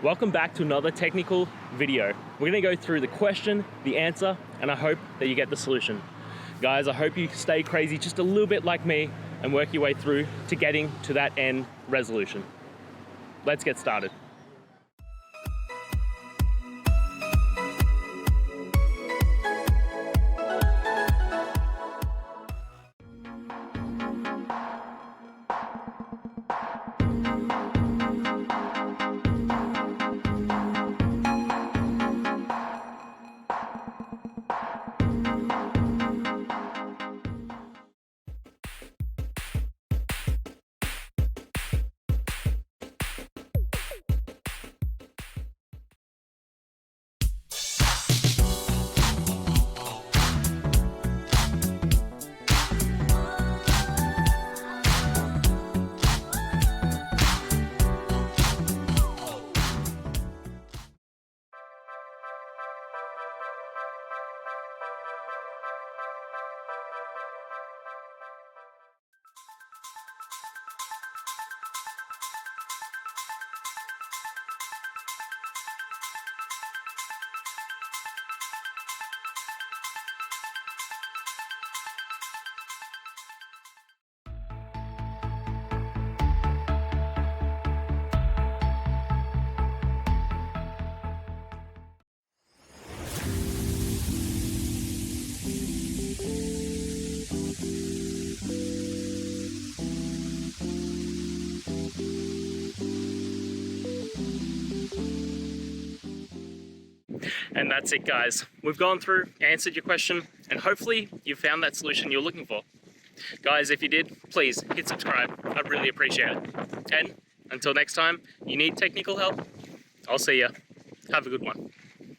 Welcome back to another technical video. We're gonna go through the question, the answer, and I hope that you get the solution. Guys, I hope you stay crazy just a little bit like me and work your way through to getting to that end resolution. Let's get started. And that's it, guys. We've gone through, answered your question, and hopefully you found that solution you're looking for. Guys, if you did, please hit subscribe. I'd really appreciate it. And until next time, you need technical help, I'll see ya. Have a good one.